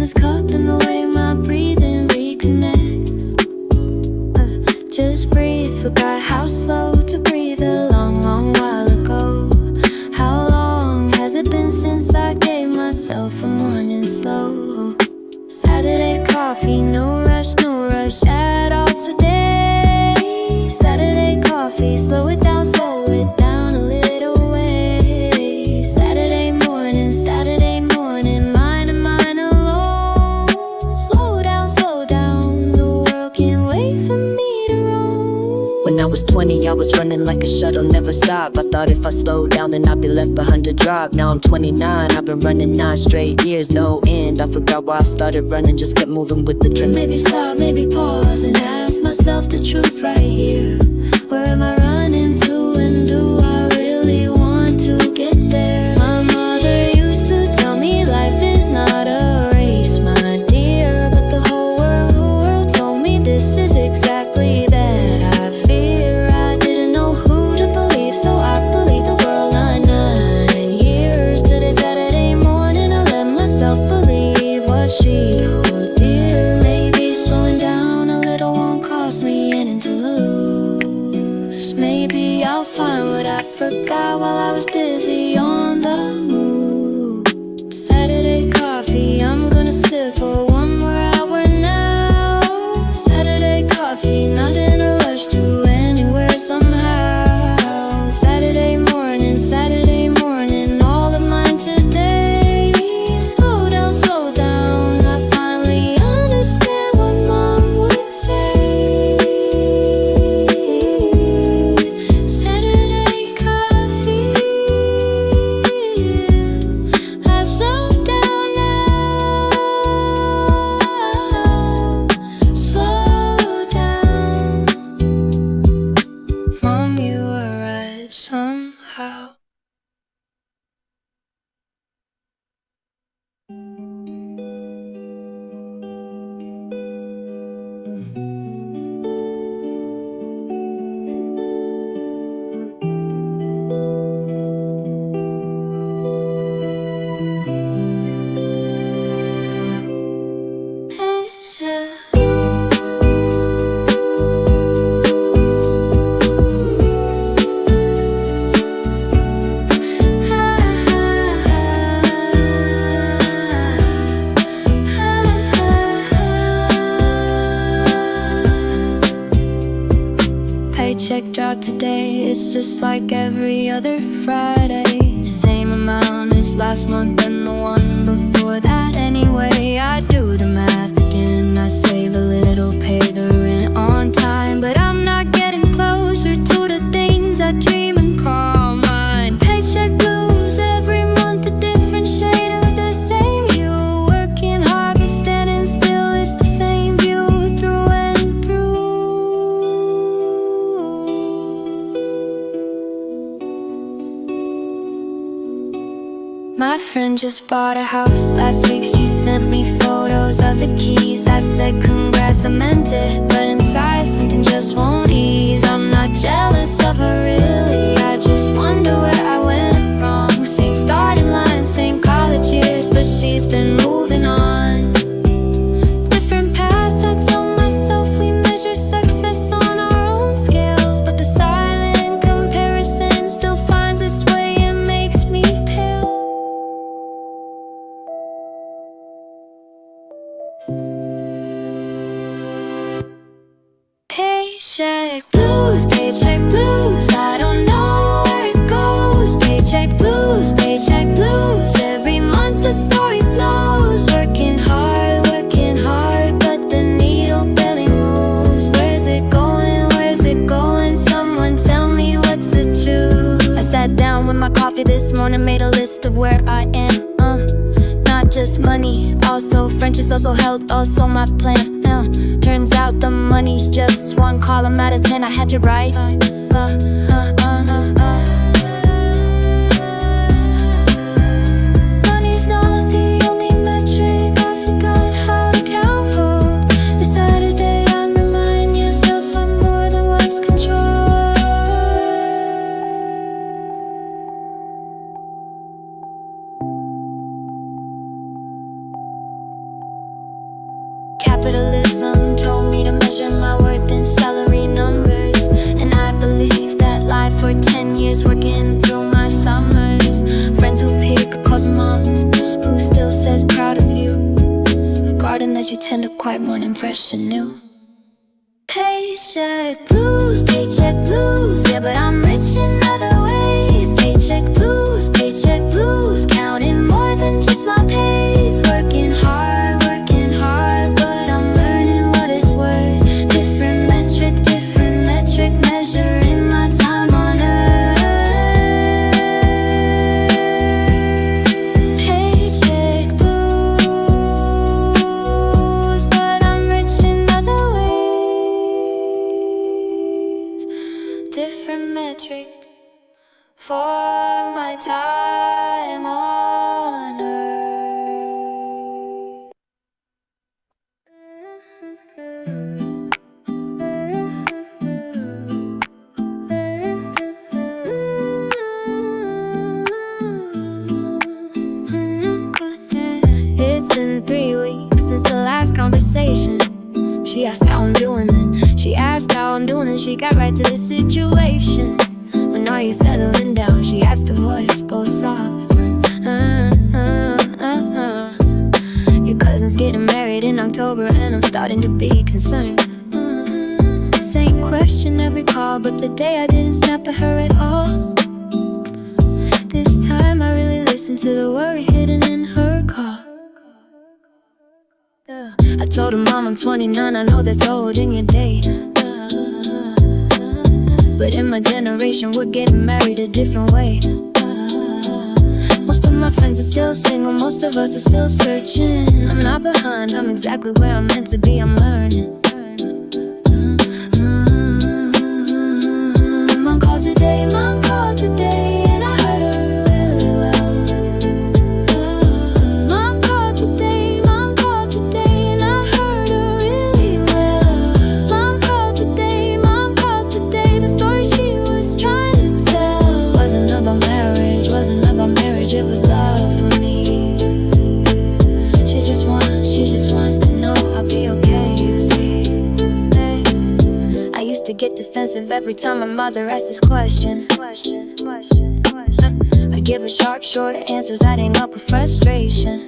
this cup and the way my breathing reconnects. Just breathe, forgot how slow to breathe a long, long while ago. How long has it been since I gave myself a morning slow? Saturday coffee, no rush at all today. Saturday coffee, slow it down a little way. Saturday morning, mine and mine alone. Slow down, the world can't wait for me to roll. When I was 20, I was running like a shuttle, never stop. I thought if I slowed down, then I'd be left behind to drop. Now I'm 29, I've been running 9 straight years, no end. I forgot why I started running, just kept moving with the trend. Maybe stop, maybe pause and ask myself the truth right here. Where am I running to, and do I really want to get there? My mother used to tell me life is not a race, my dear. But the whole world told me this is exactly that. I fear I didn't know who to believe, so I believed the world. 9 years to this Saturday morning, I let myself believe what she'd hold dear. Maybe slowing down a little won't cost me anything to lose. Maybe I'll find what I forgot while I was busy on the move. Saturday coffee, I'm gonna sit for one more hour now. Saturday coffee, not in a rush to anywhere somehow. Saturday morning, all of mine today. Slow down, I finally understand what mom would say. Saturday coffee, I've slowed down now. Slow down. Mom, you were right somehow. Paycheck drop today, it's just like every other Friday. Same amount as last month and the one before that. Anyway, I do the math again, I save a little, pay the rent on time. But I'm not getting closer to the things I dream and call mine. Paycheck blues, every month a different shade of the same hue. Working hard but standing still, it's the same view through and through. My friend just bought a house last week, she sent me photos of the keys. I said congrats, I meant it, but inside something just won't ease. I'm not jealous of her really, I just wonder where I went wrong. Same starting line, same college years, but she's been moving on. Different paths, I tell myself we measure success on our own scale. But the silent comparison still finds its way and makes me pale. Paycheck blues, I don't know where it goes. Paycheck blues, every month the story flows. Working hard, but the needle barely moves. Where's it going, someone tell me what's the truth. I sat down with my coffee this morning, made a list of where I am. Not just money, also friendships, also health, also my plan. Turns out the money's just one column out of 10. I had you right. Money's not the only metric, I forgot how to count hope. This Saturday I'm reminding yourself I'm more than what's control. measure my worth in salary numbers. And I believe that life for 10 years working through my summers. Friends who pick calls mom, who still says proud of you. The garden that you tend to quiet morning fresh and new. Paycheck blues, paycheck blues. Yeah, but I'm rich in other ways. Paycheck blues, counting more than just my pays. Working hard, but I'm learning what it's worth. Different metric, measuring my time on earth. Paycheck blues, but I'm rich in other ways. Different metric for my time on earth. It's been 3 weeks since the last conversation. She asked how I'm doing, and she asked how I'm doing, and she got right to the situation. When are you settling down? She asked her voice, both soft. Your cousin's getting married in October, and I'm starting to be concerned. Same question every call, but today I didn't snap at her at all. This time I really listened to the worry hidden in her call. I told her, Mom, I'm 29, I know that's old in your day. But in my generation, we're getting married a different way. Most of my friends are still single, most of us are still searching. I'm not behind, I'm exactly where I'm meant to be, I'm learning. Mom called today, and I heard her really well. Mom called today, and I heard her really well. Mom called today, the story she was trying to tell wasn't about marriage, it was love for me. She just wants to know I'll be okay, you see. Hey, I used to get defensive every time my mother asked this question. I give her sharp, short answers, adding up with frustration.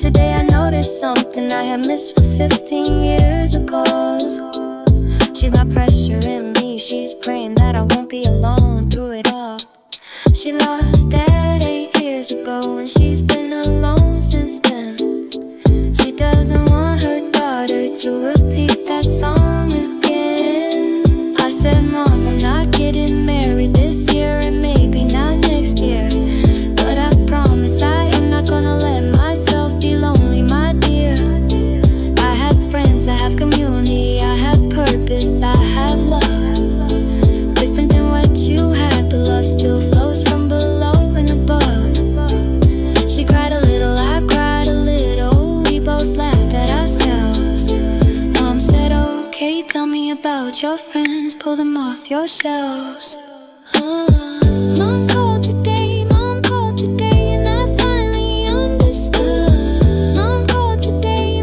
Today I noticed something I had missed for 15 years ago. She's not pressuring me, she's praying that I won't be alone through it all. She lost dad 8 years ago, and she's been alone since then. She doesn't want her daughter to repeat that song again. I said, Mom, I'm not getting married this year, and maybe not next year, but I promise I am not gonna let myself be lonely, my dear. I have friends, I have community, I have purpose, I have love. Different than what you had, but love still flows from below and above. She cried a little, I cried a little, we both laughed at ourselves. Mom said, okay, tell me about your friends, pull them off your shelves. Mom called today, and I finally understood. Mom called today,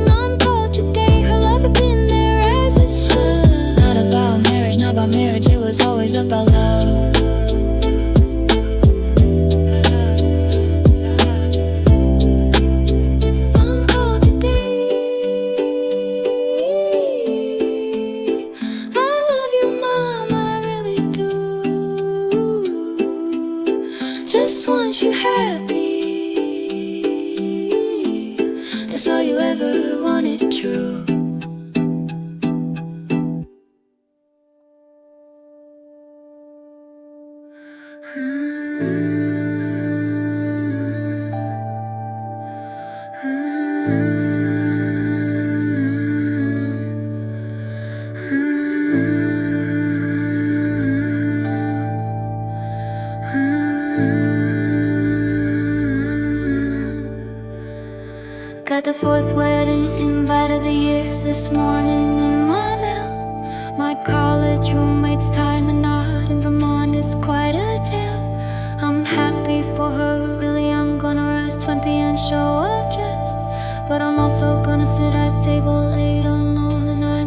her love had been there as it should. Not about marriage, it was always about love. Mom called today, I love you, Mom, I really do. Just want you happy, that's all you ever wanted, true. Got the 4th wedding invite of the year this morning in my mail. My college roommate's tying the knot in Vermont is quite a tale. I'm happy for her, really I'm gonna rest, wimpy and show up dressed. But I'm also gonna sit at table 8 alone, and I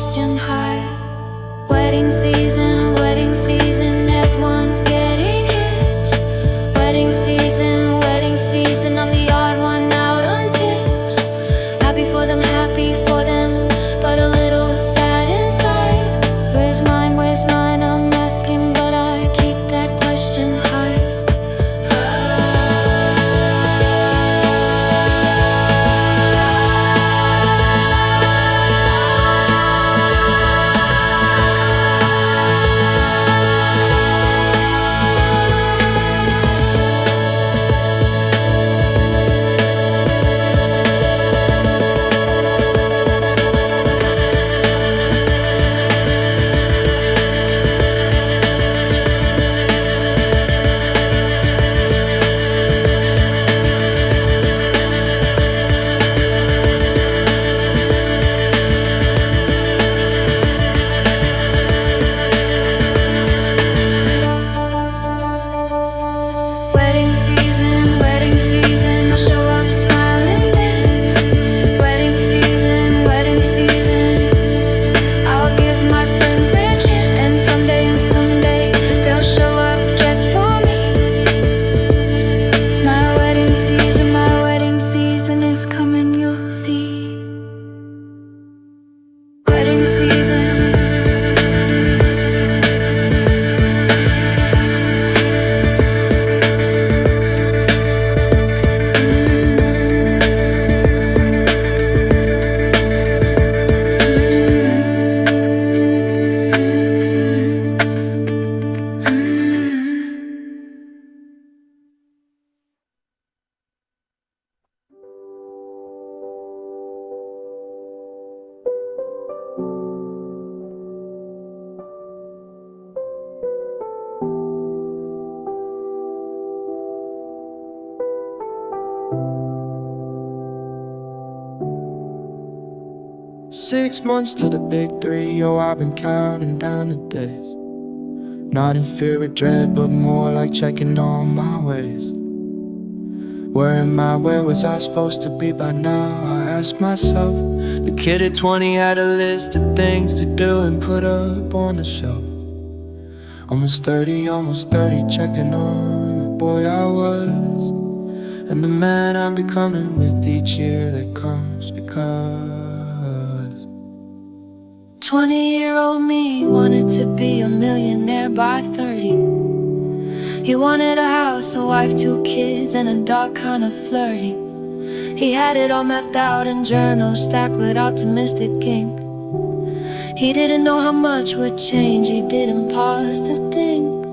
question high. Wedding season, everyone's getting hitched. Wedding season, I'm the odd one out unditched. Happy for them, but a little sad inside. Where's mine, I'm asking, but I keep that question high. Wedding season, I'll show up smiling dance. Wedding season, I'll give my friends their chance. And someday, they'll show up just for me. My wedding season is coming, you'll see. Wedding season. Six months to the big three, yo, I've been counting down the days. Not in fear or dread, but more like checking on my ways. Where am I, where was I supposed to be by now? I ask myself. The kid at 20 had a list of things to do and put up on the shelf. Almost 30, checking on the boy I was, and the man I'm becoming with each year that comes. Because 20-year-old me wanted to be a millionaire by 30. He wanted a house, a wife, 2 kids, and a dog kinda flirty. He had it all mapped out in journals stacked with optimistic ink. He didn't know how much would change, he didn't pause to think.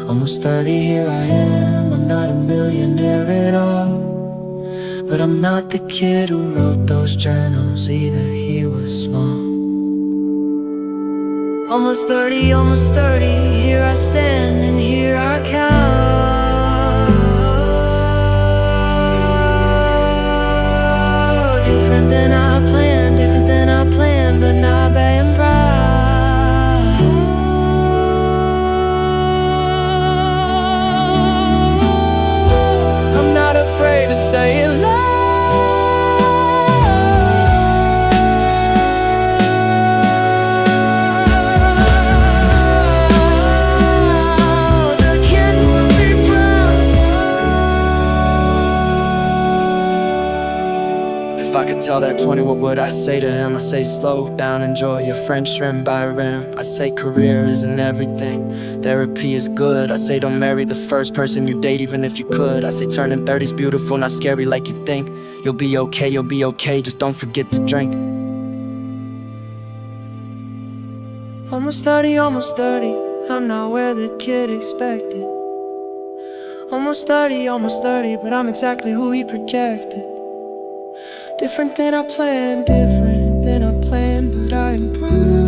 Almost 30, here I am, I'm not a millionaire at all, but I'm not the kid who wrote those journals either, he was small. Almost 30, here I stand and here I count. Different than I planned, but not bad and proud. I'm not afraid to say it loud. If I could tell that 20, what would I say to him? I say slow down, enjoy your French rim by rim. I say career isn't everything, therapy is good. I say don't marry the first person you date even if you could. I say turning 30's beautiful, not scary like you think. You'll be okay, just don't forget to drink. Almost 30, I'm not where the kid expected. Almost 30, but I'm exactly who he projected. Different than I planned, but I'm proud.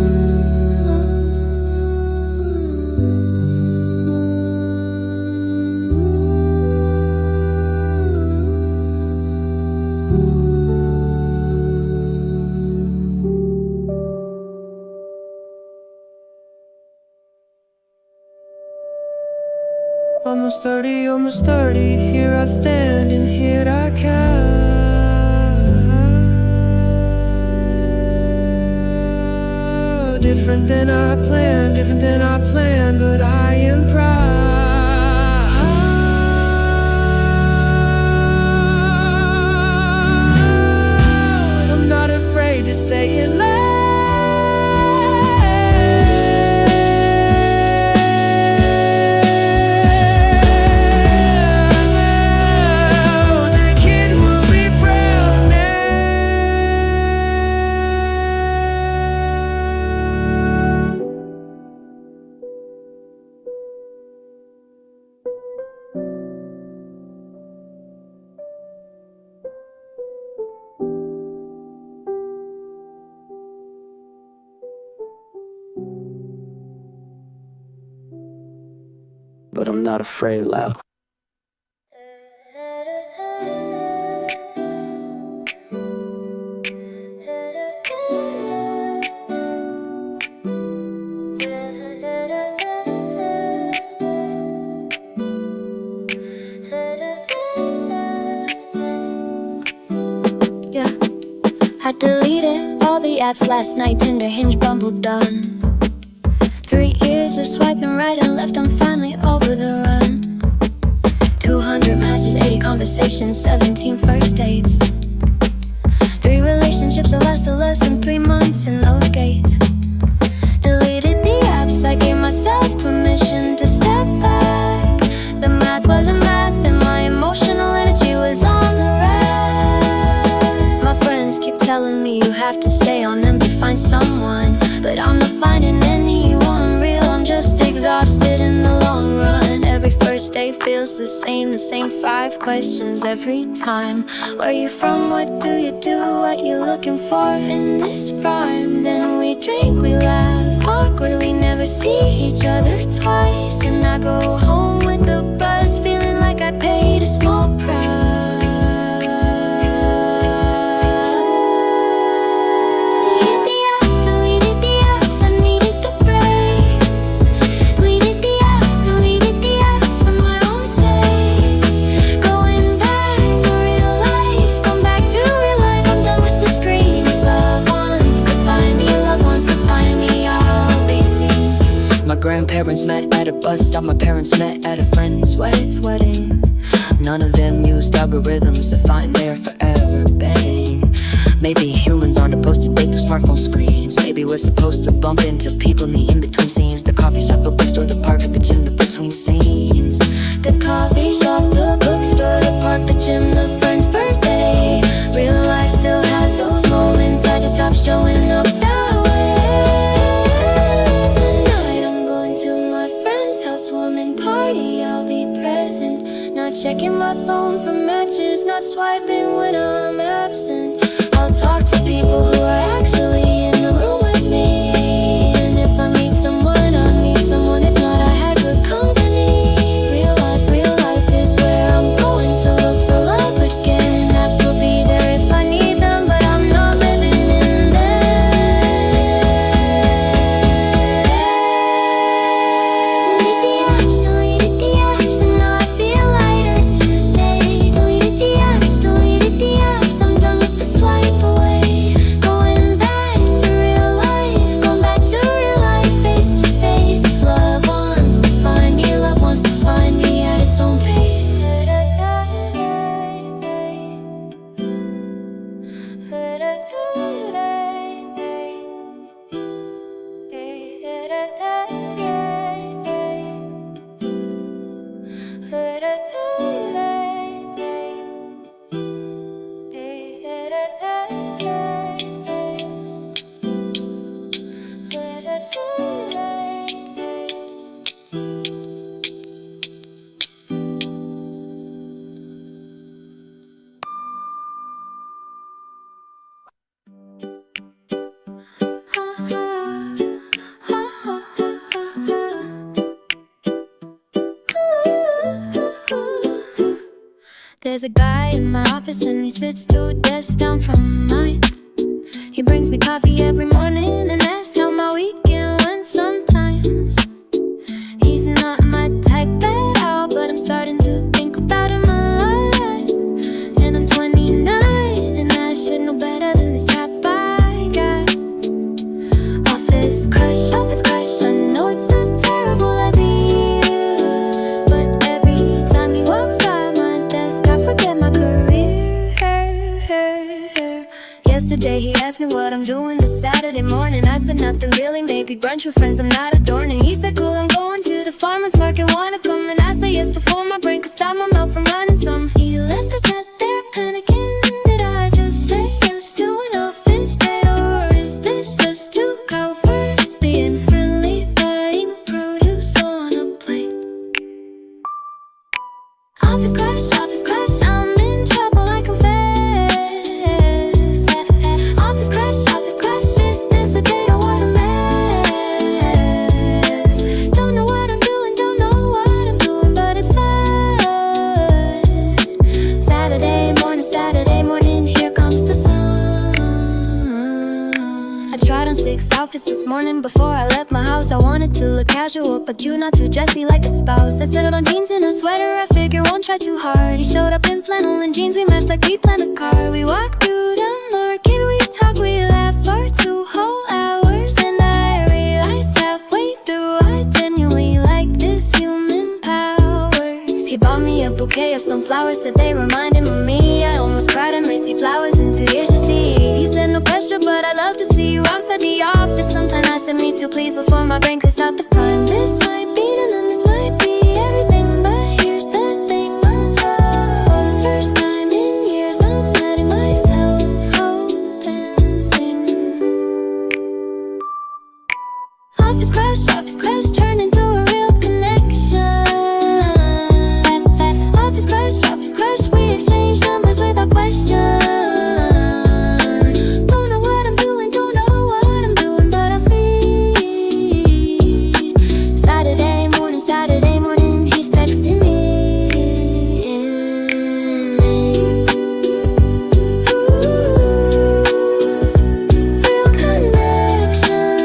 Almost 30, here I stand and here I count. different than I planned, but I am proud. I'm not afraid to say it loud. That kid will be proud now. But I'm not afraid loud. Yeah, I deleted all the apps last night. Tinder, Hinge, Bumble, done. 3 years of swiping right and left, I'm finally over the run. 200 matches, 80 conversations, 17 first dates. 3 relationships that lasted less than 3 months in those gates. Deleted the apps, I gave myself permission to step back. The math wasn't math and my emotional energy was on the rack. My friends keep telling me you have to stay on them to find someone, but I'm not finding anyone real. I'm just exhausted in the long run. Every first date feels the same 5 questions every time. Where you from, what do you do, what you looking for in this prime? Then we drink, we laugh awkwardly, never see each other twice. And I go home with the buzz, feeling like I paid a small price. Grandparents met at a bus stop, my parents met at a friend's wedding. None of them used algorithms to find their forever betting. Maybe humans aren't supposed to date through smartphone screens. Maybe we're supposed to bump into people in the in-between scenes. The coffee shop, the bookstore, the park, the gym, the between scenes. The coffee shop, the bookstore, the park, the gym, the friend's birthday. Real life still has those moments, I just stopped showing up that way. Party, I'll be present. Not checking my phone for matches, not swiping when I'm absent. I'll talk to people who are actually in the room with me. And if I meet someone, I meet someone. If not, I had good company. Real life is where I'm going to look for love again. Apps will be there if I need them, but I'm not living in them. There's a guy in my office and he sits 2 desks down from mine. He brings me coffee every morning and asks how my weekend went sometimes. He's not my type at all, but I'm starting to think about him a lot. And I'm 29 and I should know better than this trap I got. Office crush Yesterday he asked me what I'm doing this Saturday morning. I said nothing really, maybe brunch with friends, I'm not adorning. He said cool, I'm going to the farmer's market, wanna come? And I said yes before my brain could stop my mouth from running some. He left us out there panicking. Did I just say yes to an office date, or is this just two cowboys being friendly, buying produce on a plate? Office crush, I'm in trouble, I confess. Office crush, is this a date or what a mess? Don't know what I'm doing, but it's fun. Saturday morning, here comes the sun. I tried on 6 outfits this morning before I left my house. I wanted to look casual, but cute, not too dressy like a spouse. I settled on jeans and a sweater, I figure won't try too hard. He showed up in flannel and jeans, we matched like we planned a car. We walked through the market, we talked, we laughed for 2 whole hours. And I realized halfway through I genuinely like this human powers. He bought me a bouquet of sunflowers, said they reminded me of me. I almost cried, and mercy flowers in 2 years, you see. He said no pressure, but I'd love to see you outside the office sometime. I said me too, please, before my brain could stop the prime. This might be, and then this might be everything, but here's the thing, my love. For the first time in years, I'm letting myself hope and sing. Office crush, turned into a real connection. Office crush, we exchanged numbers without question. Don't know what I'm doing, but I'll see. Saturday morning, he's texting me. Real connection.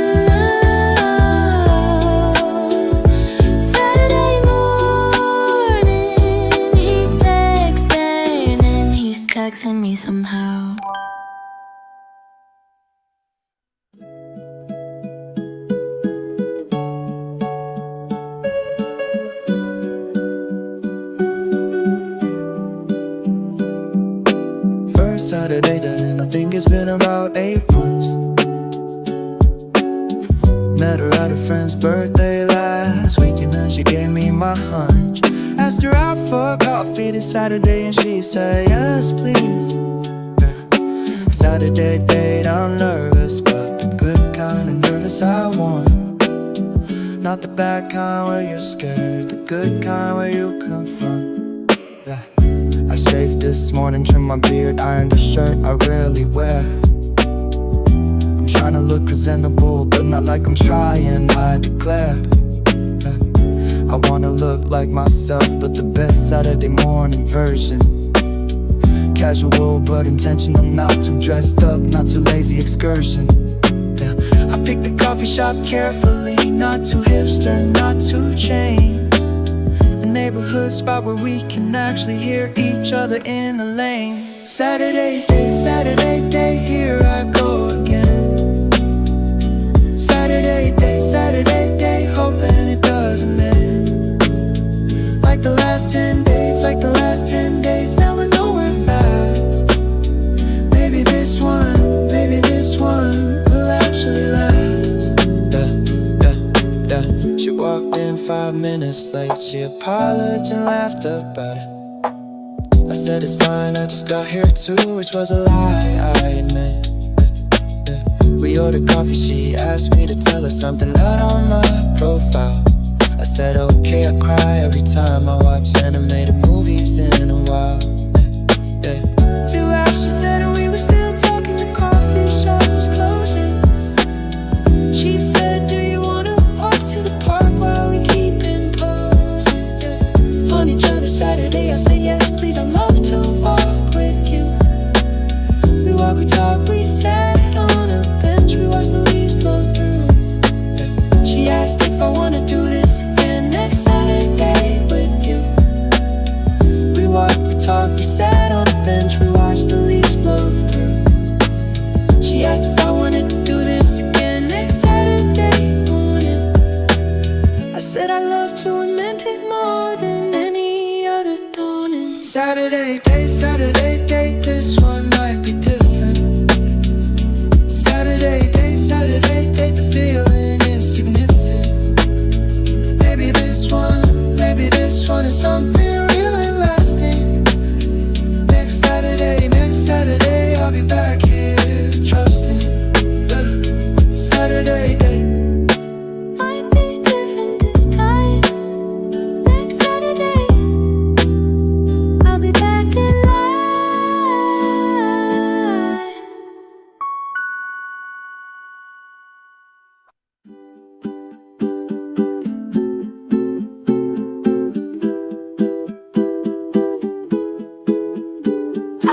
Saturday morning, he's texting me somehow. First Saturday then, I think it's been about 8 months. Met her at a friend's birthday last week, and then she gave me my hunch. Asked her out for coffee this Saturday, and she said yes please. Saturday date, I'm nervous, but the good kind of nervous I want. Not the bad kind where you're scared, the good kind where you confront. Yeah. I shaved this morning, trimmed my beard, ironed a shirt I rarely wear. I'm trying to look presentable, but not like I'm trying, I declare. Yeah. I wanna look like myself, but the best Saturday morning version. Casual but intentional, not too dressed up, not too lazy excursion. Yeah. I picked the coffee shop carefully, not too hipster, not too chain. A neighborhood spot where we can actually hear each other in the lane. Saturday day, here I go again. Saturday day, hoping it doesn't end. Like the last 10 days, now we're nowhere fast. Maybe this one will actually last. She walked in 5 minutes late, she apologized and laughed about it. I said it's fine, I just got here too, which was a lie, I admit. We ordered coffee, she asked me to tell her something out on my profile. I said okay, I cry every time I watch animated movies in a while. Yeah. 2 hours she said, and we were still talking, the coffee shop was closing. She said, do you wanna walk to the park while we keep imposing? Yeah. On each other Saturday, I say yes please, I'd love to walk with you. We walk, we talk, we sat on a bench, we watched the leaves blow through. Yeah. She asked if I wanna do this again next Saturday with you. We walk, we talk,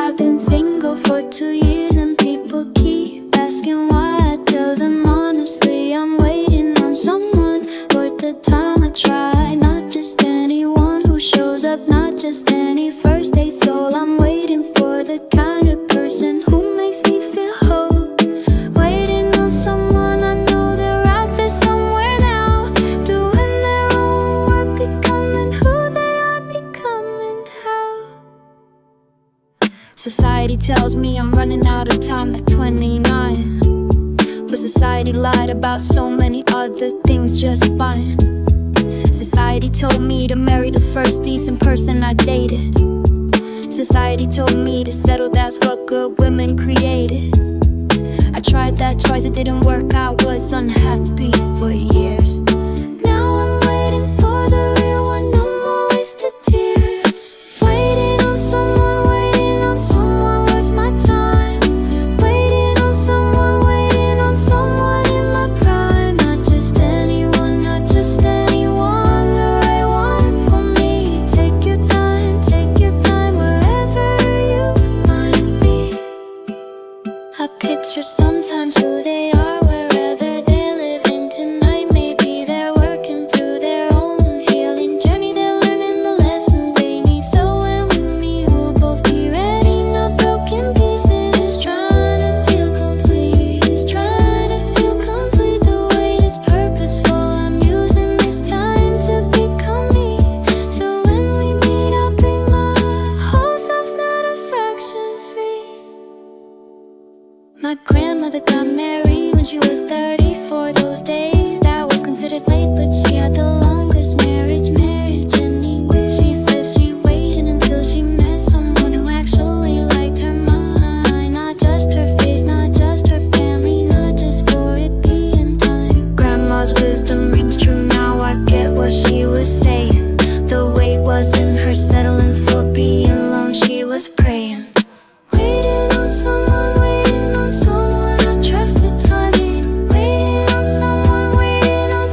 I've been single for 2 years and people keep asking why. I tell them honestly I'm waiting on someone worth the time I try. Not just anyone who shows up, not just any first date soul. I'm waiting for the kind of person who makes me feel whole. Waiting on someone I know they're out there somewhere now, doing their own work, becoming who they are, becoming how. Society tells me I'm running out of time at 29, but society lied about so many other things just fine. Society told me to marry the first decent person I dated. Society told me to settle, that's what good women created. I tried that twice, it didn't work, I was unhappy for years. Now I'm waiting for the real one, no more wasted tears. Waiting on someone worth my time. Waiting on someone in my prime. Not just anyone, the right one for me. Take your time wherever you might be. I picture sometimes who they are, wherever they're living tonight. Maybe they're working through their own healing journey. They're learning the lessons they need. So when with me, we'll both be ready, not broken pieces. Trying to feel complete, the wait is purposeful. I'm using this time to become me. So when we meet, I'll bring my whole self, not a fraction free. My grandmother got married when she was 34. Those days, that was considered late, but she had the longest marriage anyway. She says she waited until she met someone who actually liked her mind. Not just her face, not just her family, not just for it being time. Grandma's wisdom rings true now, I get what she was saying. The wait wasn't her settling for being alone, she was praying. Waiting on someone, I trust the timing. Waiting on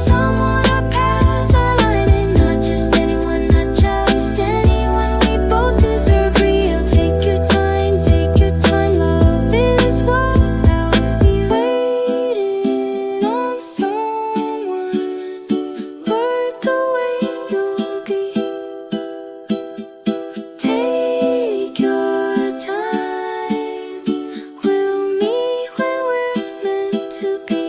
someone, our paths are aligning. Not just anyone, we both deserve real. Take your time, love is what I feel. Waiting on someone worth the wait you'll be. Take your time, we'll meet when we're meant to be.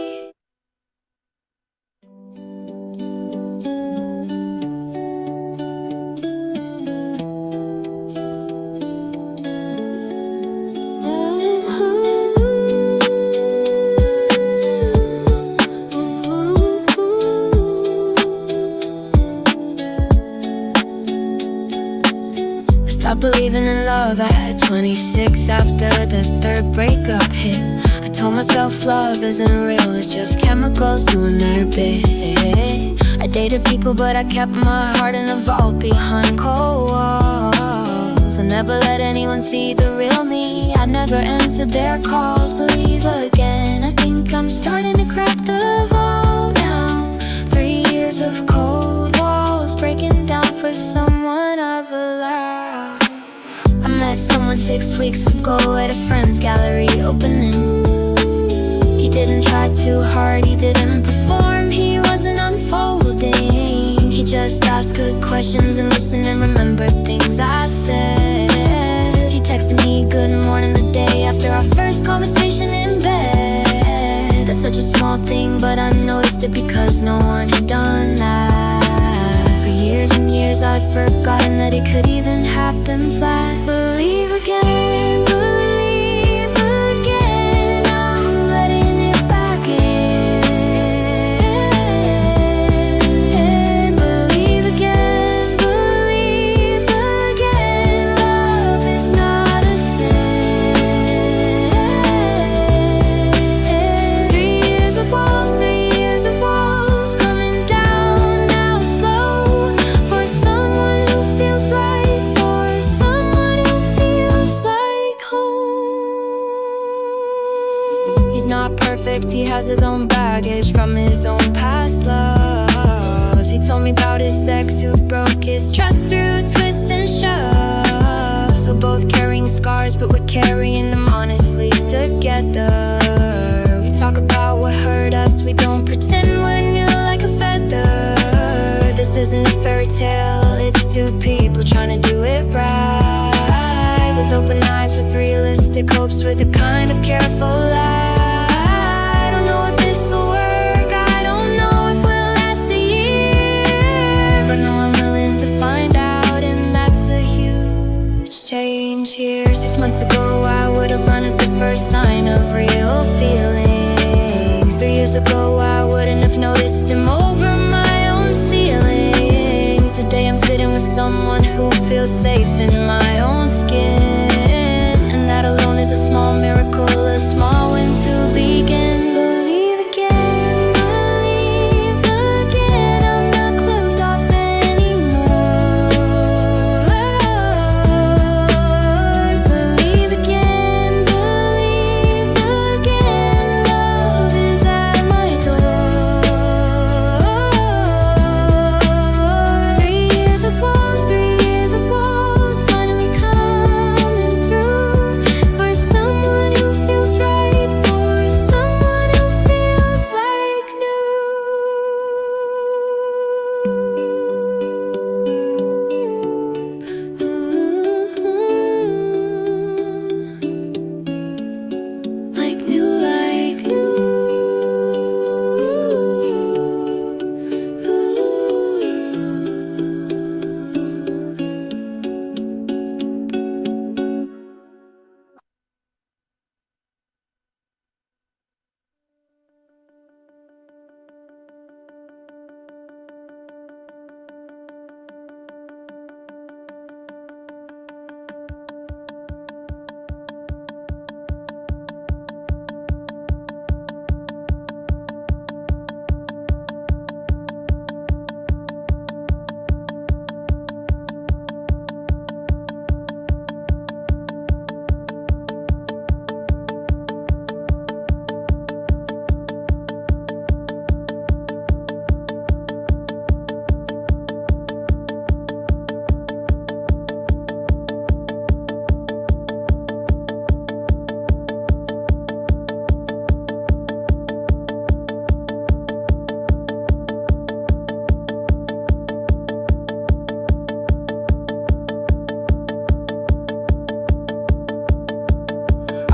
I stopped believing in love at 26 after the third breakup hit. I told myself love isn't real, it's just chemicals doing their bit. I dated people, but I kept my heart in a vault behind cold walls. I never let anyone see the real me, I never answered their calls. Believe again, I think I'm starting to crack the vault now. 3 years of cold walls breaking down for someone I've allowed. I met someone 6 weeks ago at a friend's gallery opening. He didn't try too hard, he didn't perform, he wasn't unfolding. He just asked good questions and listened and remembered things I said. He texted me good morning the day after our first conversation in bed. That's such a small thing, but I noticed it because no one had done that. For years and years I'd forgotten that it could even happen flat. Believe again, I'm letting it back in. Believe again, love is not a sin. 3 years of walls coming down now slow. For someone who feels right, for someone who feels like home. He's not perfect, he has his own baggage from his own past loves. He told me about his ex who broke his trust through twists and shoves. We're both carrying scars, but we're carrying them honestly together. We talk about what hurt us, we don't pretend we're new like a feather. This isn't a fairy tale, it's two people trying to do it right. With open eyes, with realistic hopes, with a kind of careful lie. I don't know if this'll work, I don't know if we'll last a year, but no, I'm willing to find out, and that's a huge change here. 6 months ago I would've run at the first sign of real feelings. 3 years ago I wouldn't have noticed him over my own ceilings. Today I'm sitting with someone who feels safe in my own skin, and that alone is a small miracle, a small win to begin. Believe again, believe again, I'm not closed off anymore. Believe again, love is at my door. 3 years of walls, 3 years of walls, finally coming through. For someone who feels right, for someone who feels like new. Like new, like new.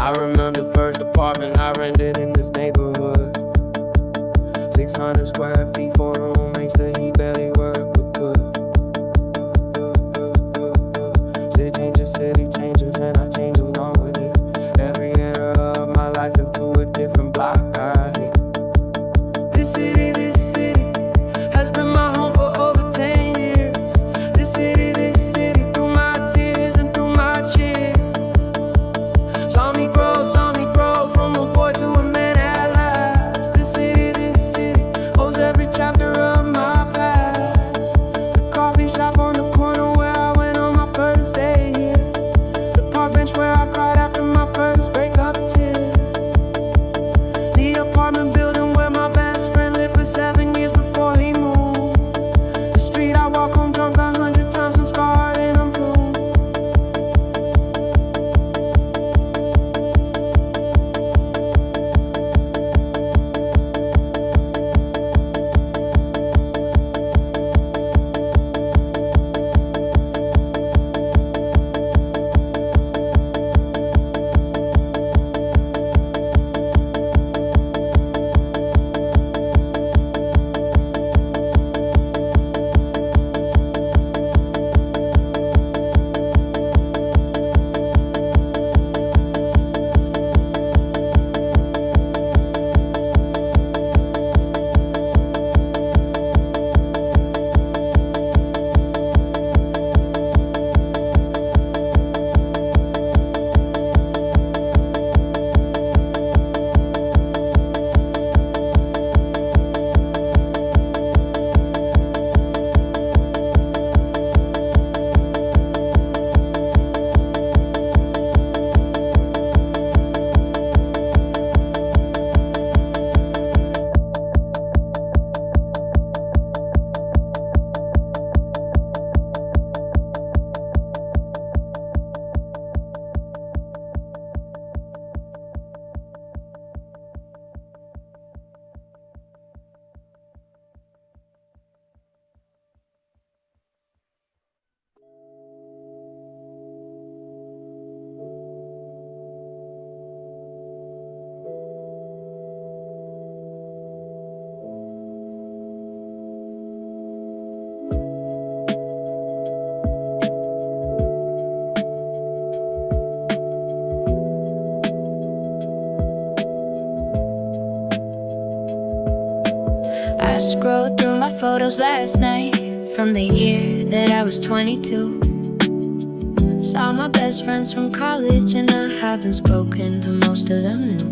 I remember the first apartment I rented in this neighborhood. 600 square feet, 4 roommates, the heat barely work, but good. City changes, and I change along with it. Every era of my life into a different block I hit. This city has been my home for over 10 years. This city, through my tears and through my cheers. Saw me grow from a boy to a man at last. This city holds every chapter of my past. The coffee shop on the corner where I went on my first day here. The park bench where I cried after my first breakup tear. The apartment building where my best friend lived for 7 years before he moved. The street I walk home drunk 100 times and scarred and I'm blue. I scrolled through my photos last night from the year that I was 22. Saw my best friends from college and I haven't spoken to most of them new.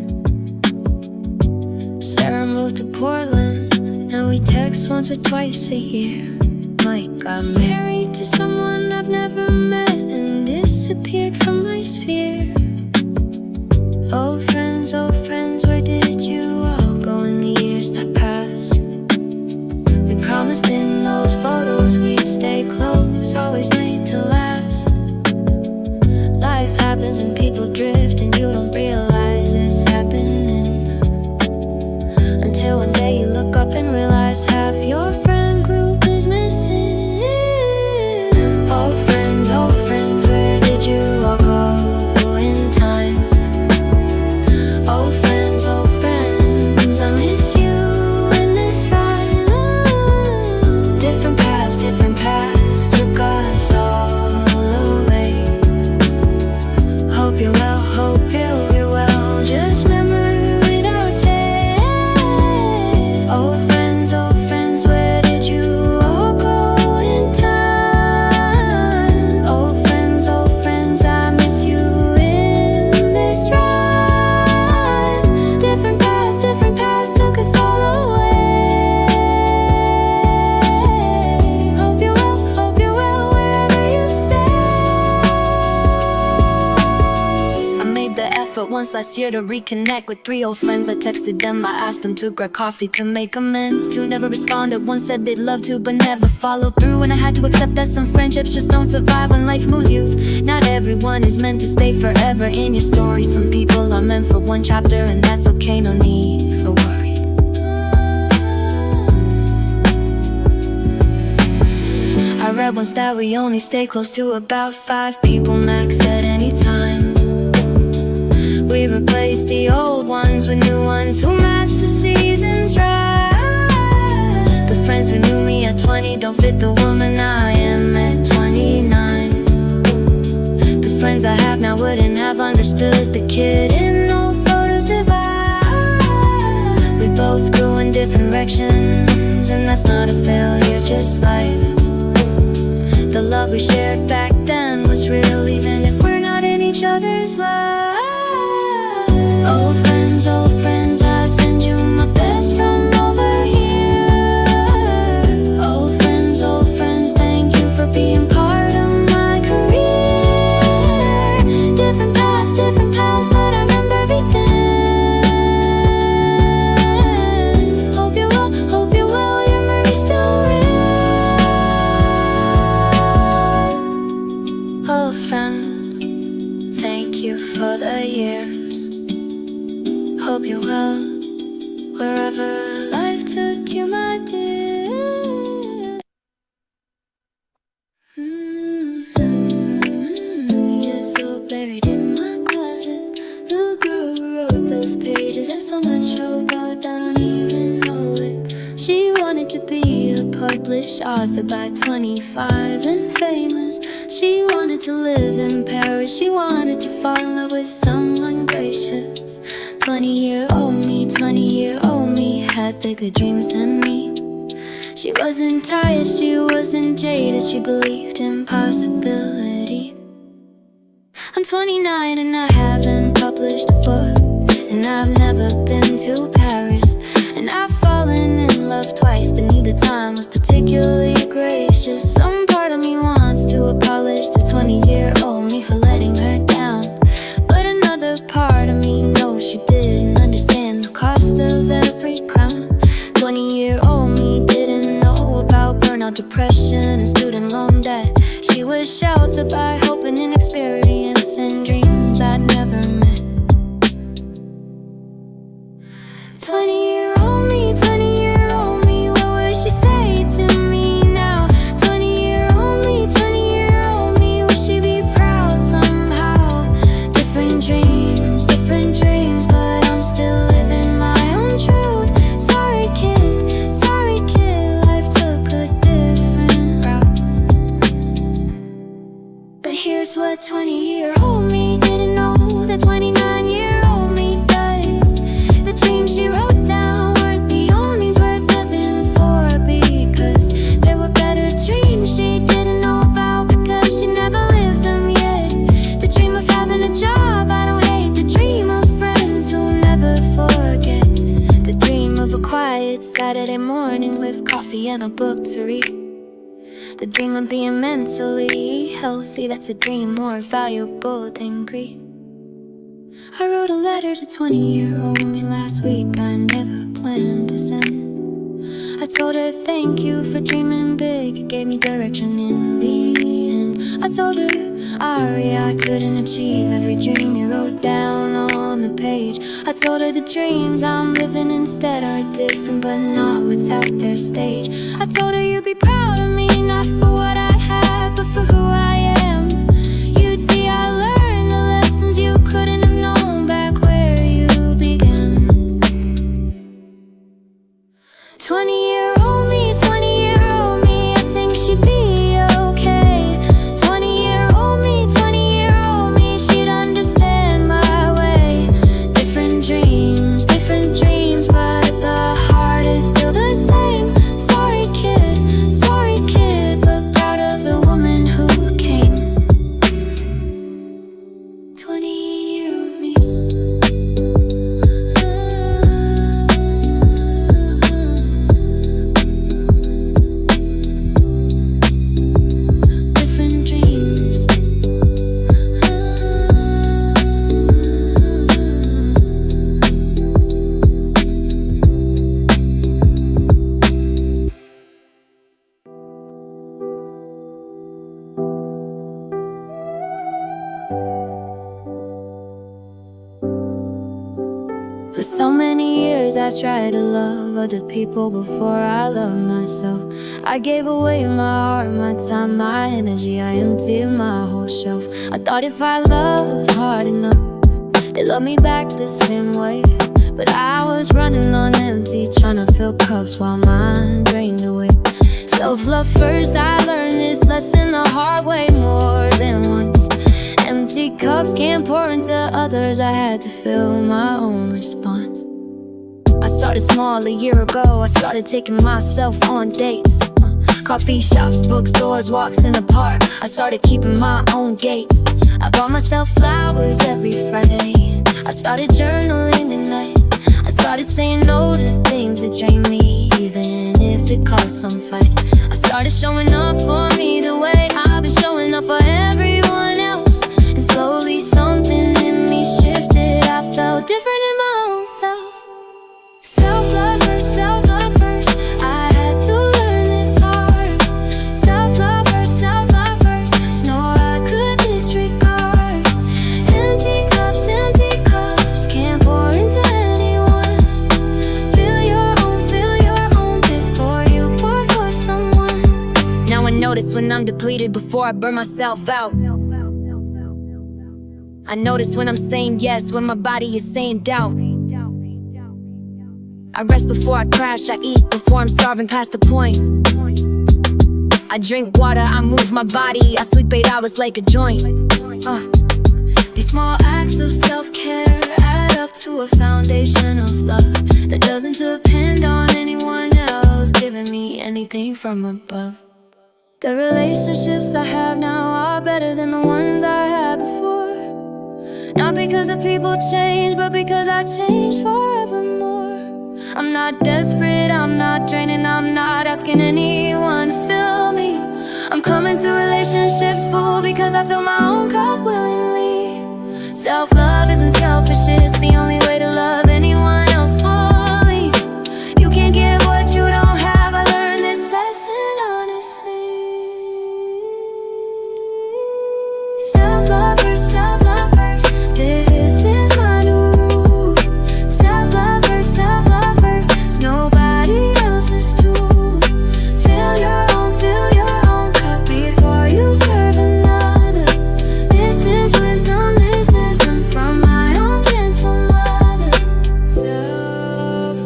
Sarah moved to Portland and we text once or twice a year. Mike got married to someone I've never met and disappeared from my sphere. Oh friends, where did you all go in the years that passed? We promised in those photos we'd stay close, always made to last. Life happens and people drift and you don't realize it's happening until one day you look up and realize half your friend group is missing. Oh friends, where did you all go in time? Oh friends, I miss you in this ride. Different paths took us all away. Hope you're well, you're well. Just remember without day. Oh friends, where did you all go in time? Oh friends, I miss you in this ride. Different paths took us all away. Hope you're well, wherever you stay. I made the effort once last year to reconnect with 3 old friends. I texted them, I asked them to grab coffee to make amends. 2 never responded, 1 said they'd love to but never followed through. And I had to accept that some friendships just don't survive when life moves you. Not everyone is meant to stay forever in your story. Some people are meant for 1 chapter and that's okay, no need for worry. I read once that we only stay close to about 5 people max at any time. We replace the old ones with new ones who match the seasons right. The friends who knew me at 20 don't fit the woman I am at 29. The friends I have now wouldn't have understood the kid in old photos divide. We both grew in different directions and that's not a failure, just life. The love we shared back then was real even if we're not in each other's lives. Old friends, I send you my best from over here. Old friends, thank you for being part of my career. Different paths, but I remember everything. Hope you're well, your memory's still real. Old friends, thank you for the years. Hope you're well, wherever life took you, my dear. You're so buried in my closet. The girl who wrote those pages had so much hope out, I don't even know it. She wanted to be a published author by 25 and famous. She wanted to live in Paris. She wanted to fall in love with someone gracious. 20-year-old me had bigger dreams than me. She wasn't tired, she wasn't jaded. She believed in possibility. I'm 29 and I haven't published a book, and I've never been to Paris. And I've fallen in love twice, but neither time was particularly gracious. Some part of me wants to apologize to 20-year-old me for letting her down, but another part of me knows she didn't understand the cost of every crown. 20-year-old me didn't know about burnout, depression, and student loan debt. She was sheltered by hope and inexperience and dreams I'd never met. 20-year-old me, what would she say to me Sunday morning with coffee and a book to read. The dream of being mentally healthy, that's a dream more valuable than greed. I wrote a letter to 20-year-old me last week, I never planned to send. I told her thank you for dreaming big, it gave me direction in the end. I told her, Ari, I couldn't achieve every dream you wrote down on the page. I told her the dreams I'm living instead are different, but not without their stage. I told her you'd be proud of me, not for what I have, but for who I am. You'd see I learned the lessons you couldn't have known back where you began. 20-year-old me, 20-year-old me, I think she'd be okay. 20-year-old me, 20-year-old me, she'd understand my way. Different dreams, but the heart is still the same. Sorry kid, but proud of the woman who came. 20-year-old me. For so many years I tried to love other people before I loved myself. I gave away my heart, my time, my energy, I emptied my whole shelf. I thought if I loved hard enough, they'd love me back the same way. But I was running on empty, trying to fill cups while mine drained away. Self-love first, I learned this lesson the hard way more than once. Empty cups can't pour into others, I had to fill my own response. I started small a year ago, I started taking myself on dates. Coffee shops, bookstores, walks in the park, I started keeping my own gates. I bought myself flowers every Friday, I started journaling at night. I started saying no to things that drain me, even if it caused some fight. I started showing up for me the way I've been showing up for everyone else. And slowly something in me shifted, I felt different in my own self. Self-love first, I had to learn this hard. Self-love first, there's no I could disregard. Empty cups can't pour into anyone. Fill your own before you pour for someone. Now I notice when I'm depleted before I burn myself out. I notice when I'm saying yes, when my body is saying doubt. I rest before I crash, I eat before I'm starving past the point. I drink water, I move my body, I sleep 8 hours like a joint. These small acts of self-care add up to a foundation of love that doesn't depend on anyone else giving me anything from above. The relationships I have now are better than the ones I had before. Not because the people change, but because I change forevermore. I'm not desperate, I'm not draining, I'm not asking anyone to fill me. I'm coming to relationships full because I fill my own cup willingly. Self-love isn't selfish, it's the only way to love anyone else fully. You can't give what you don't have, I learned this lesson honestly. Self-love first, this is my new rule. Self-love first, it's nobody else's tool. Fill your own cup before you serve another. This is wisdom from my own gentle mother. Self-love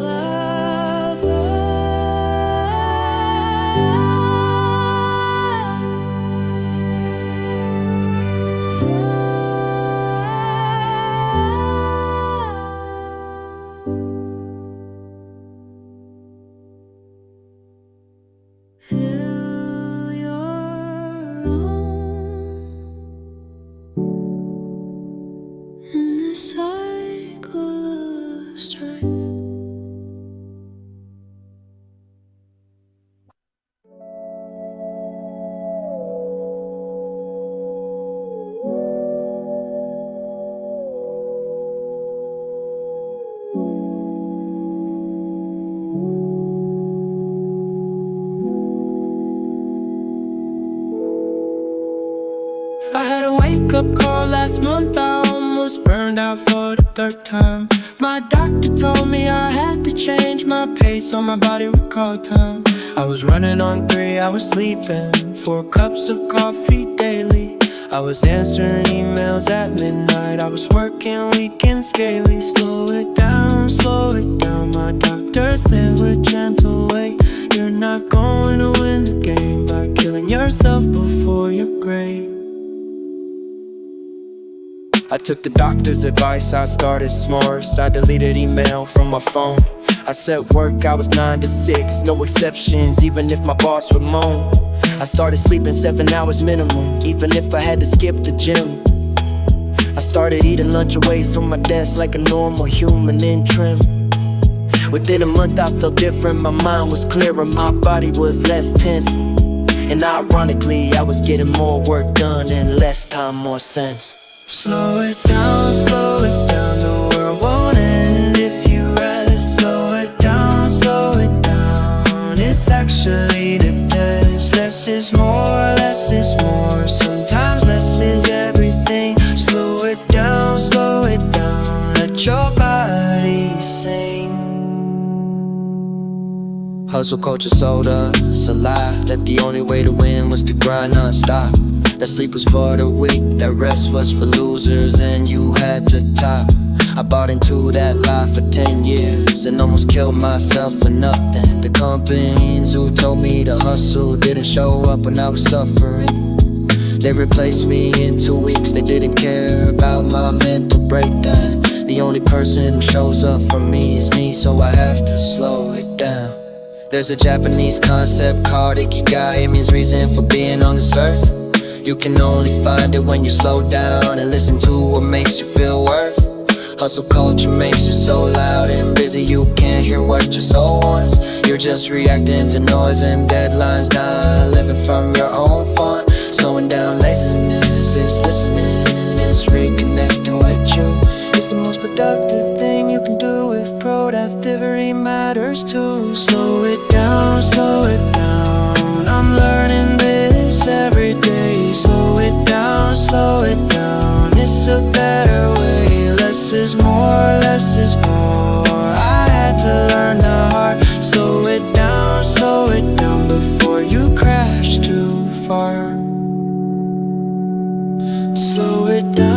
fill your own in this cycle of strife. wake-up call last month, I almost burned out for the third time. My doctor told me I had to change my pace, or my body would call time. I was running on 3 hours sleeping, 4 cups of coffee daily. I was answering emails at midnight, I was working weekends gaily. Slow it down, my doctor said with gentle weight. You're not going to win the game by killing yourself before your grave. I took the doctor's advice, I started smart. I deleted email from my phone. I set work hours 9 to 6, no exceptions, even if my boss would moan. I started sleeping 7 hours minimum, even if I had to skip the gym. I started eating lunch away from my desk like a normal human in trim. Within a month I felt different, my mind was clearer, my body was less tense. And ironically, I was getting more work done in less time, more sense. Slow it down, the world won't end if you rest. Slow it down, it's actually the test. Less is more, sometimes less is everything. Slow it down, let your body sing. Hustle culture sold us a lie, that the only way to win was to grind non-stop. That sleep was for the weak, that rest was for losers, and you had to top. I bought into that lie for 10 years and almost killed myself for nothing. The companies who told me to hustle didn't show up when I was suffering. They replaced me in 2 weeks, they didn't care about my mental breakdown. The only person who shows up for me is me, so I have to slow it down. There's a Japanese concept called Ikigai, it means reason for being on this earth. You can only find it when you slow down and listen to what makes you feel worth. Hustle culture makes you so loud and busy, you can't hear what your soul wants. You're just reacting to noise and deadlines, not living from your own fun. Slowing down laziness, it's listening, it's reconnecting with you. It's the most productive thing you can do if productivity matters too. Slow it down, I'm learning this every day. Slow it down, it's a better way. Less is more, I had to learn the hard. Slow it down before you crash too far. Slow it down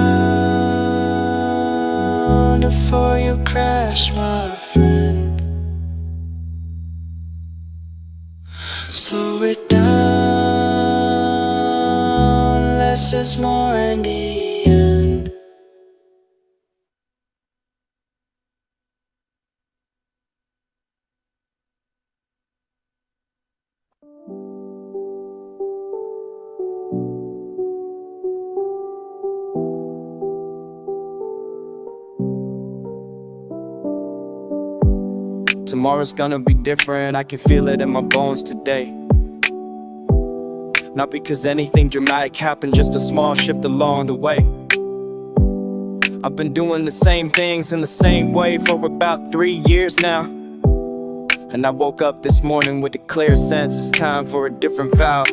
before you crash, my friend. Slow it down, less is more in the end. Tomorrow's gonna be different, I can feel it in my bones today. Not because anything dramatic happened, just a small shift along the way. I've been doing the same things in the same way for about 3 years now. And I woke up this morning with a clear sense it's time for a different vow.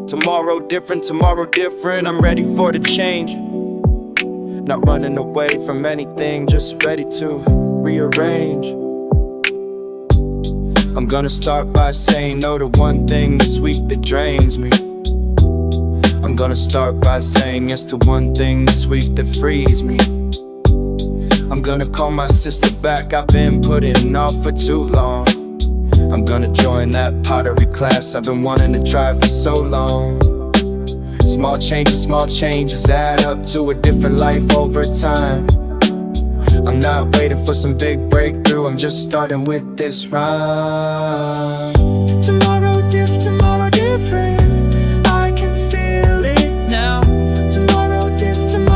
Tomorrow different, I'm ready for the change. Not running away from anything, just ready to rearrange. I'm gonna start by saying no to one thing this week that drains me. I'm gonna start by saying yes to one thing this week that frees me. I'm gonna call my sister back, I've been putting off for too long. I'm gonna join that pottery class I've been wanting to try for so long. Small changes add up to a different life over time. I'm not waiting for some big breakthrough, I'm just starting with this rhyme. Tomorrow different, I can feel it now. Tomorrow different,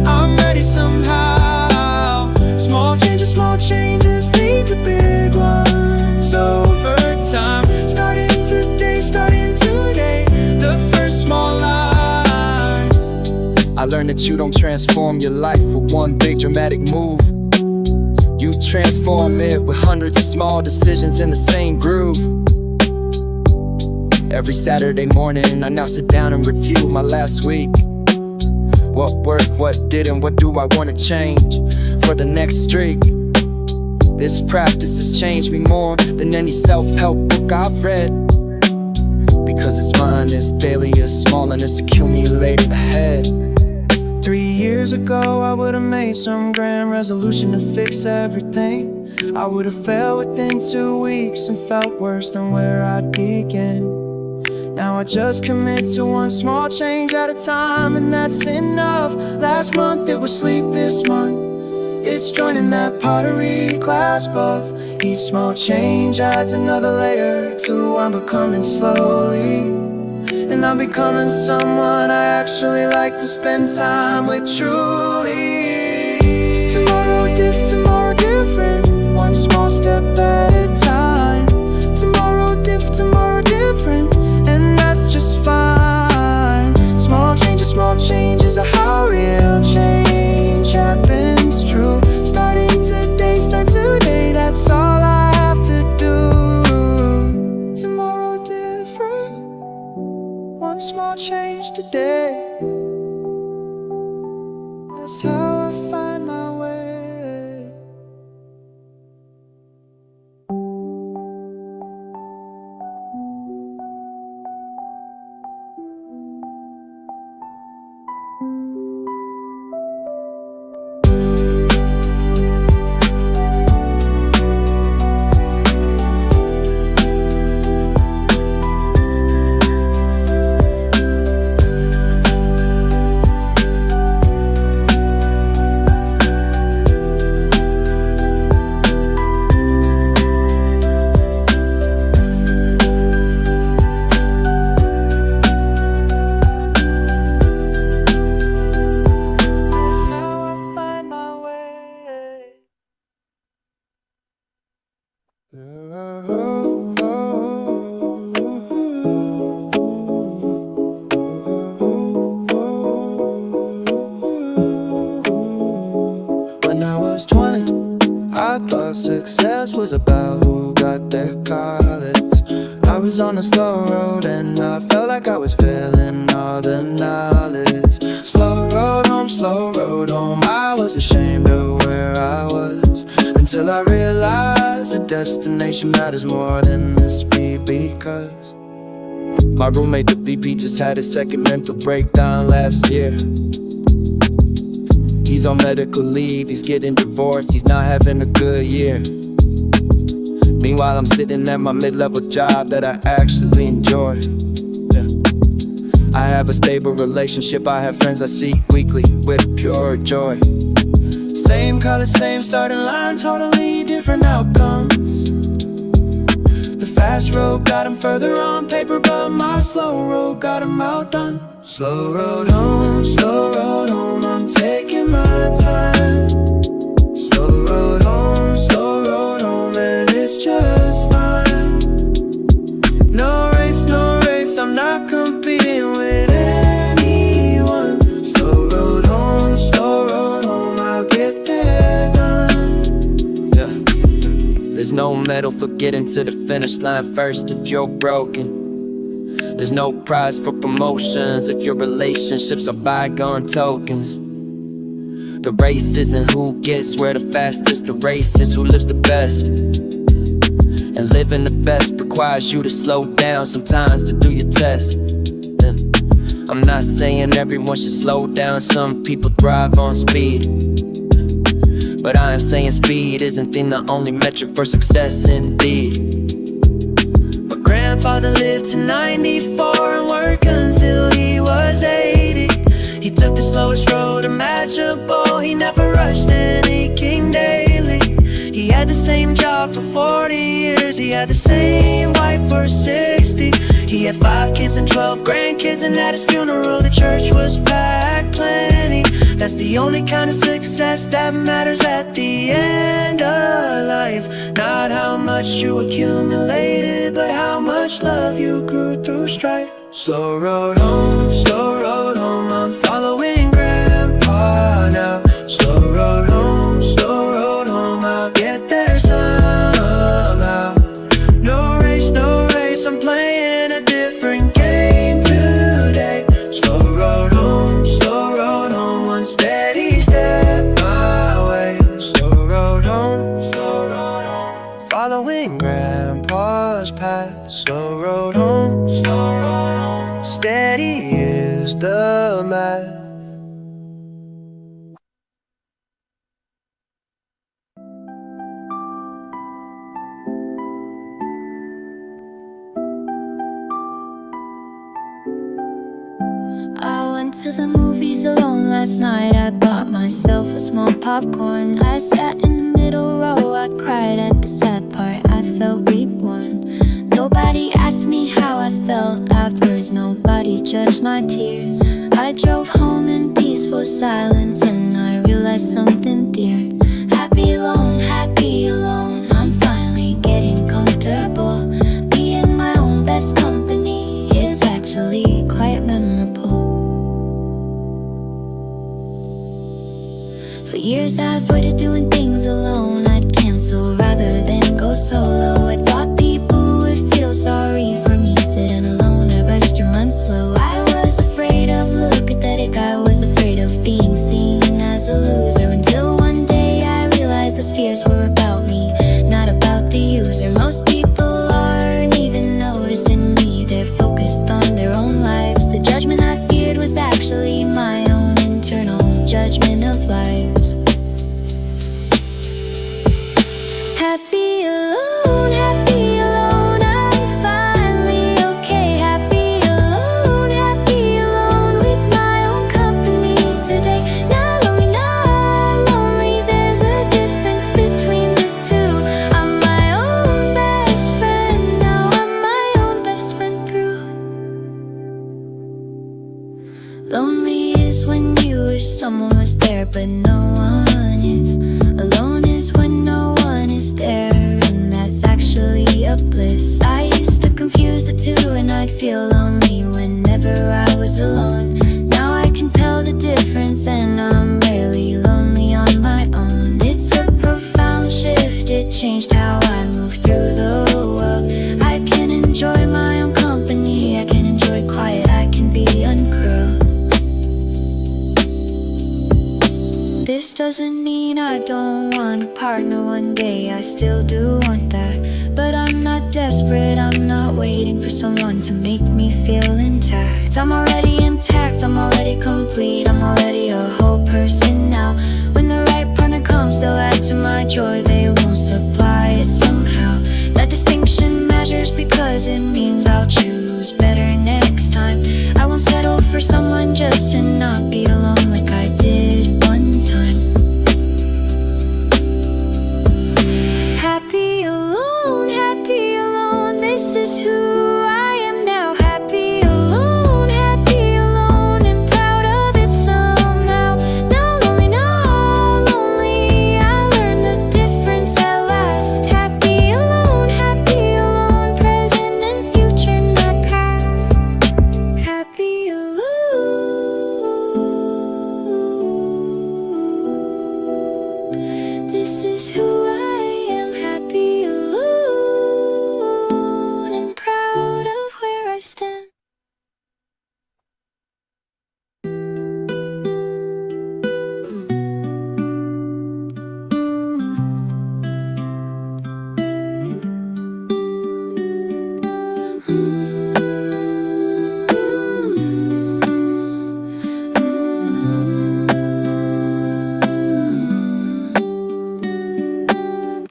I'm ready somehow. Small changes lead to big ones over time. Starting today, the first small line. I learned that you don't transform your life with one big dramatic move. You transform it with hundreds of small decisions in the same groove. Every Saturday morning I now sit down and review my last week. What worked, what didn't, what do I wanna change for the next streak? This practice has changed me more than any self-help book I've read, because it's mine, it's daily, it's small, and it's accumulated ahead. 3 years ago, I would've made some grand resolution to fix everything. I would've failed within 2 weeks and felt worse than where I'd begin. Now I just commit to one small change at a time, and that's enough. Last month it was sleep, this month it's joining that pottery class buff. Each small change adds another layer to who I'm becoming slowly. And I'm becoming someone I actually like to spend time with truly. Tomorrow different, one small step at a time. Tomorrow different, and that's just fine. Small changes are how real change happens, true. Start today, that's all I have to do. Tomorrow different, one small change today. That's how I find my way. When I was 20, I thought success was about who got their college. I was on a slow road and I felt like I was failing all the knowledge. Slow road home, I was ashamed of where I was, until I realized the destination matters more than the speed. Because my roommate, the VP, just had his second mental breakdown last year. He's on medical leave, he's getting divorced, he's not having a good year. Meanwhile, I'm sitting at my mid-level job that I actually enjoy. Yeah. I have a stable relationship, I have friends I see weekly with pure joy. Same college, same starting line, totally different outcomes. The fast road got him further on paper, but my slow road got him outdone. Slow road home, I'm taking my time. Slow road home, and it's just fine. No race, I'm not competing with anyone. Slow road home, I'll get there done. Yeah. There's no medal for getting to the finish line first if you're broken. There's no prize for promotions if your relationships are bygone tokens. The race isn't who gets where the fastest, the race is who lives the best. And living the best requires you to slow down sometimes to do your test. I'm not saying everyone should slow down, some people thrive on speed. But I am saying speed isn't the only metric for success indeed. Grandfather lived to 94 and worked until he was 80. He took the slowest road imaginable, he never rushed and he came daily. He had the same job for 40 years, he had the same wife for 60. He had 5 kids and 12 grandkids, and at his funeral the church was packed plenty. That's the only kind of success that matters at the end of life. Not how much you accumulated, but how much love you grew through strife. Slow road home, I'm following Grandpa now. Slow road home, I'll get there somehow. No race, I'm playing a different game today. Slow road home, path. Slow road home, steady is the math. I went to the movies alone last night. I bought myself a small popcorn. I sat in the middle row. I cried at the sad part. I felt reborn. Nobody asked me how I felt afterwards. Nobody judged my tears. I drove home in peaceful silence, and I realized something dear. Happy alone, I'm finally getting comfortable. Being my own best company is actually quite memorable. For years I avoided doing things alone. I'd cancel rather than go solo. I thought people would feel sorry for me sitting alone at restaurants slow. I was afraid of look pathetic. I was afraid of being seen as a loser, until one day I realized those fears were about me, not about the user. Most people aren't even noticing me. They're focused on their own lives. The judgment I feared was actually my own internal judgment of lives. Happy alone, I'm finally okay. Happy alone, with my own company today. Not lonely, there's a difference between the two. I'm my own best friend now, I'm my own best friend through. Lonely is when you wish someone was there, but no one is. Alone is when no one is there, and that's actually a bliss. I used to confuse the two, and I'd feel lonely whenever I was alone. Now I can tell the difference, and I'm rarely lonely on my own. It's a profound shift, it changed how I move through the world. I can enjoy my own company, I can enjoy quiet, I can be uncurled. This doesn't mean I don't want a partner one day, I still do want that. But I'm not desperate, I'm not waiting for someone to make me feel intact. I'm already intact, I'm already complete, I'm already a whole person now. When the right partner comes, they'll add to my joy, they won't supply it somehow. That distinction matters because it means I'll choose better next time. I won't settle for someone just to not be alone like I did one time. Happy alone, this is who I am now. Happy alone, and proud of it somehow. Not lonely, I learned the difference at last. Happy alone, present and future, not past. Happy alone, this is who I am. Happy alone, and proud of where I stand.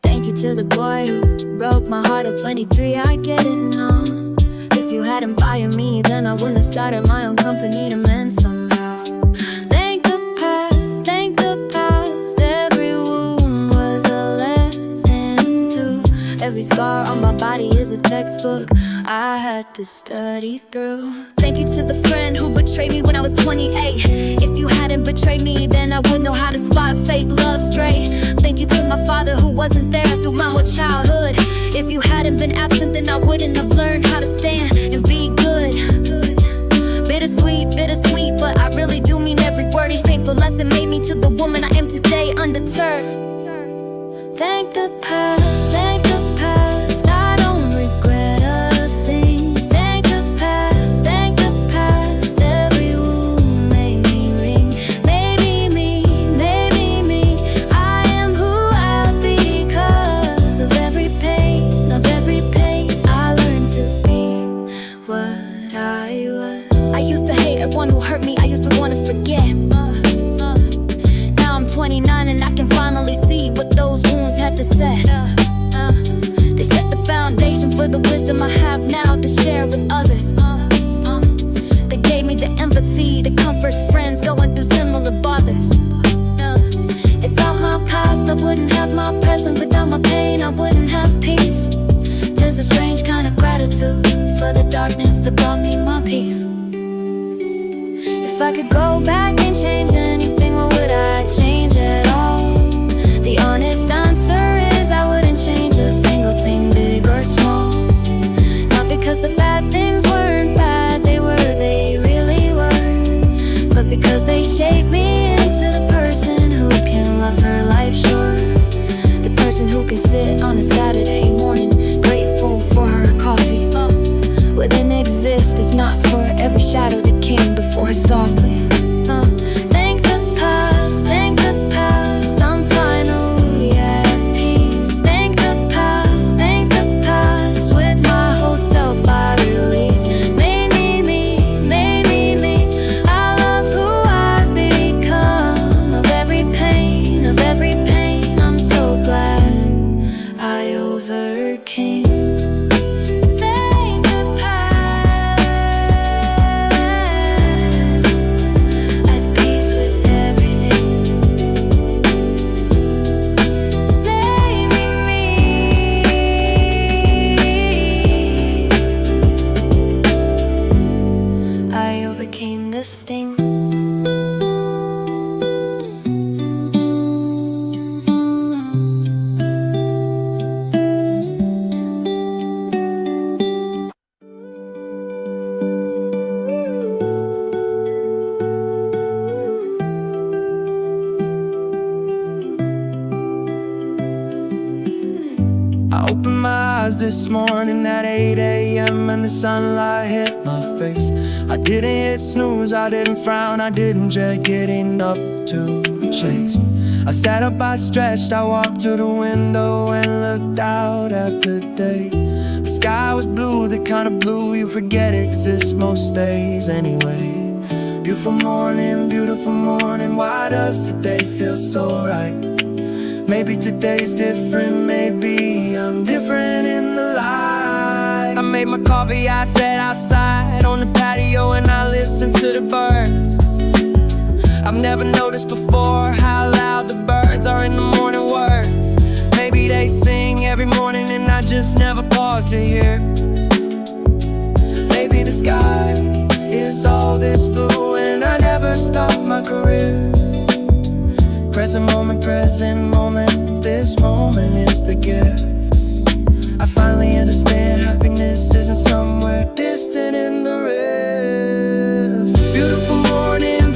Thank you to the boy who broke my heart at 23, I get it now. If you hadn't fired me, then I wouldn't have started my own company to mend somehow. Thank the past, every wound was a lesson too. Every scar on my body is a textbook I had to study through. Thank you to the friend who betrayed me when I was 28. If you hadn't betrayed me, then I wouldn't know how to spot fake love straight. Thank you to my father who wasn't there through my whole childhood. If you hadn't been absent, then I wouldn't have learned how to stand and be good. Bittersweet, but I really do mean every word. Each painful lesson made me to the woman I am today, undeterred. Thank the past, I don't regret a thing. Thank the past, every wound made me ring. Maybe me, I am who I'll be because of every pain I learned 29 and I can finally see what those wounds had to say. They set the foundation for the wisdom I have now to share with others. They gave me the empathy to comfort friends going through similar bothers. Without my past, I wouldn't have my present. Without my pain, I wouldn't have peace. There's a strange kind of gratitude for the darkness that brought me my peace. If I could go back and change anything, what would I change at all? The honest answer is I wouldn't change a single thing, big or small. Not because the bad things weren't bad, they really were. But because they shaped me into the person who can love her life short. The person who can sit on a Saturday morning grateful for her coffee. Wouldn't exist if not for every shadow that came before her softly. Thank the past, I'm finally at peace. Thank the past, with my whole self I release. Made me me, I love who I've become. Of every pain, I'm so glad I overcame. Sting. I opened my eyes this morning at 8 a.m. and the sunlight hit my face. I didn't hit snooze, I didn't frown, I didn't dread getting up to chase. I sat up, I stretched, I walked to the window and looked out at the day. The sky was blue, the kind of blue you forget exists most days anyway. Beautiful morning, why does today feel so right? Maybe today's different, maybe I'm different in the light. I made my coffee, I sat outside on the patio and I listened to the birds. I've never noticed before how loud the birds are in the morning words. Maybe they sing every morning and I just never pause to hear. Maybe the sky is all this blue and I never stop my career. Present moment, this moment is the gift. I finally understand happiness isn't somewhere distant in the rift. Beautiful morning,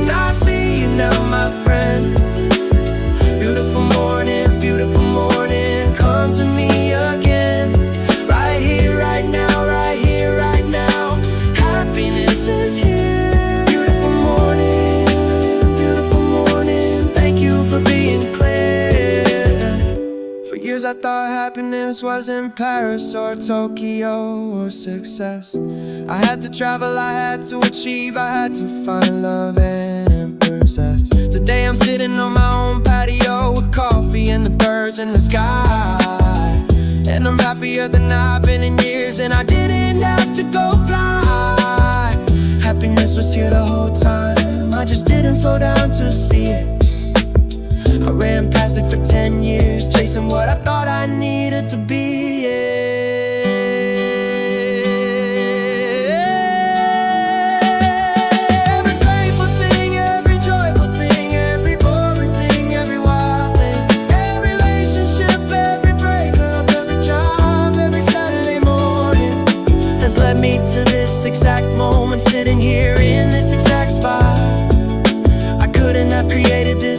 I see you now, my friend. Beautiful morning, come to me again. Right here, right now, happiness is here. Beautiful morning, thank you for being clear. For years I thought happiness was in Paris or Tokyo or success. I had to travel, I had to achieve, I had to find love and possess. Today I'm sitting on my own patio with coffee and the birds in the sky. And I'm happier than I've been in years, and I didn't have to go fly. Happiness was here the whole time, I just didn't slow down to see it. I ran past it for 10 years, chasing what I thought I needed to be. Every painful thing, every joyful thing, every boring thing, every wild thing, every relationship, every breakup, every job, every Saturday morning has led me to this exact moment, sitting here in this exact spot. I couldn't have created this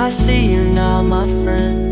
I see you now, my friend.